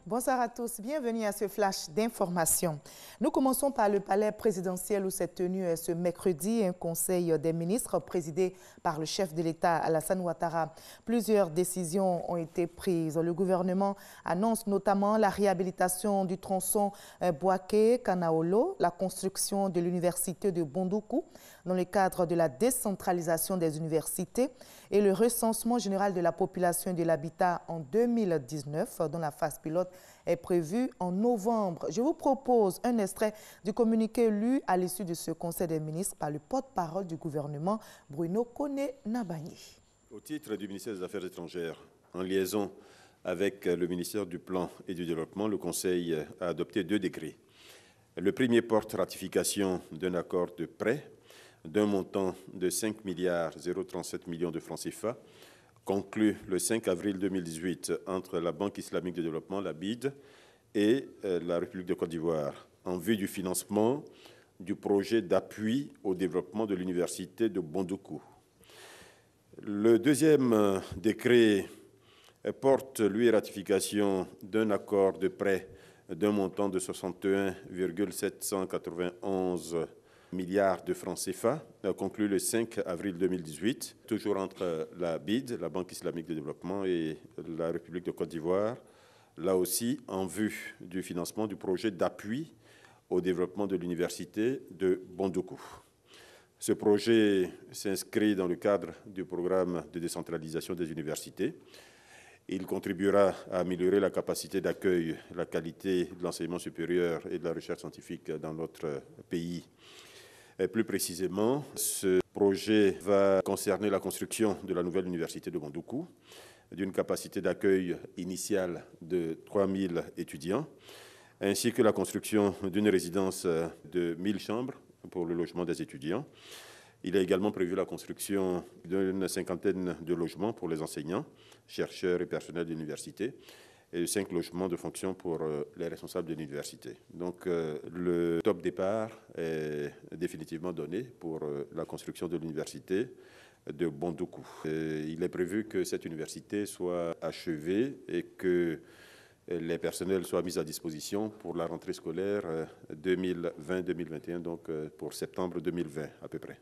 Bonsoir à tous, bienvenue à ce flash d'information. Nous commençons par le palais présidentiel où s'est tenu ce mercredi un conseil des ministres présidé par le chef de l'État Alassane Ouattara. Plusieurs décisions ont été prises. Le gouvernement annonce notamment la réhabilitation du tronçon Bouaké-Kanaolo, la construction de l'université de Bondoukou dans le cadre de la décentralisation des universités et le recensement général de la population et de l'habitat en 2019 dont la phase pilote est prévue en novembre. Je vous propose un extrait du communiqué lu à l'issue de ce conseil des ministres par le porte-parole du gouvernement, Bruno Koné-Nabagny. Au titre du ministère des Affaires étrangères, en liaison avec le ministère du Plan et du Développement, le Conseil a adopté 2 décrets. Le premier porte ratification d'un accord de prêt d'un montant de 5 milliards 037 millions de francs CFA, conclu le 5 avril 2018 entre la Banque islamique de développement, la BID, et la République de Côte d'Ivoire, en vue du financement du projet d'appui au développement de l'université de Bondoukou. Le deuxième décret porte, lui, ratification d'un accord de prêt d'un montant de 61,791 milliards de francs CFA, conclu le 5 avril 2018, toujours entre la BID, la Banque islamique de développement, et la République de Côte d'Ivoire, là aussi en vue du financement du projet d'appui au développement de l'université de Bondoukou. Ce projet s'inscrit dans le cadre du programme de décentralisation des universités. Il contribuera à améliorer la capacité d'accueil, la qualité de l'enseignement supérieur et de la recherche scientifique dans notre pays. Et plus précisément, ce projet va concerner la construction de la nouvelle université de Bondoukou, d'une capacité d'accueil initiale de 3000 étudiants, ainsi que la construction d'une résidence de 1000 chambres pour le logement des étudiants. Il est également prévu la construction d'une cinquantaine de logements pour les enseignants, chercheurs et personnels de l'université, et 5 logements de fonction pour les responsables de l'université. Donc le top départ est définitivement donné pour la construction de l'université de Bondoukou. Il est prévu que cette université soit achevée et que les personnels soient mis à disposition pour la rentrée scolaire 2020-2021, donc pour septembre 2020 à peu près.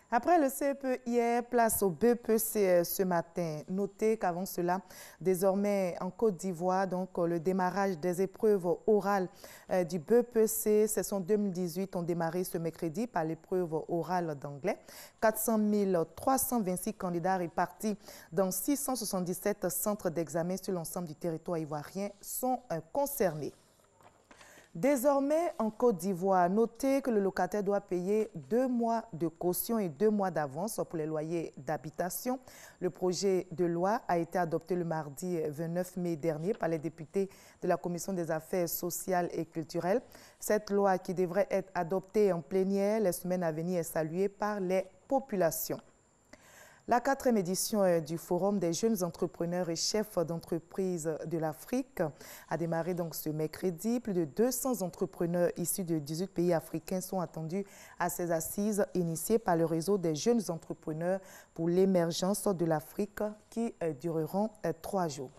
Après le CEPE hier, place au BEPC ce matin. Notez qu'avant cela, désormais en Côte d'Ivoire, donc le démarrage des épreuves orales du BEPC, session 2018, ont démarré ce mercredi par l'épreuve orale d'anglais. 400 326 candidats répartis dans 677 centres d'examen sur l'ensemble du territoire ivoirien sont concernés. Désormais, en Côte d'Ivoire, notez que le locataire doit payer 2 mois de caution et 2 mois d'avance pour les loyers d'habitation. Le projet de loi a été adopté le mardi 29 mai dernier par les députés de la Commission des affaires sociales et culturelles. Cette loi, qui devrait être adoptée en plénière les semaines à venir, est saluée par les populations. La 4e édition du Forum des jeunes entrepreneurs et chefs d'entreprise de l'Afrique a démarré donc ce mercredi. Plus de 200 entrepreneurs issus de 18 pays africains sont attendus à ces assises initiées par le réseau des jeunes entrepreneurs pour l'émergence de l'Afrique qui dureront 3 jours.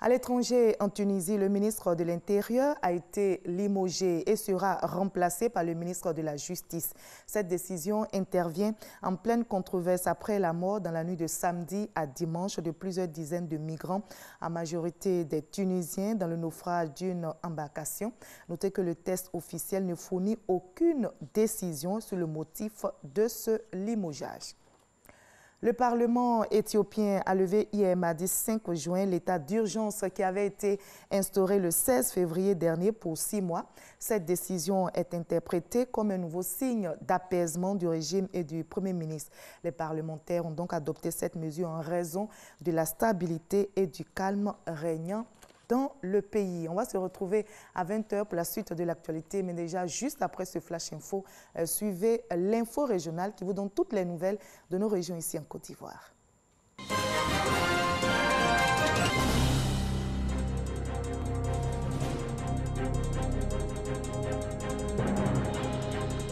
À l'étranger, en Tunisie, le ministre de l'Intérieur a été limogé et sera remplacé par le ministre de la Justice. Cette décision intervient en pleine controverse après la mort dans la nuit de samedi à dimanche de plusieurs dizaines de migrants, en majorité des Tunisiens, dans le naufrage d'une embarcation. Notez que le test officiel ne fournit aucune décision sur le motif de ce limogeage. Le Parlement éthiopien a levé hier mardi 5 juin l'état d'urgence qui avait été instauré le 16 février dernier pour 6 mois. Cette décision est interprétée comme un nouveau signe d'apaisement du régime et du Premier ministre. Les parlementaires ont donc adopté cette mesure en raison de la stabilité et du calme régnant dans le pays. On va se retrouver à 20 h pour la suite de l'actualité, mais déjà juste après ce Flash Info, suivez l'info régionale qui vous donne toutes les nouvelles de nos régions ici en Côte d'Ivoire.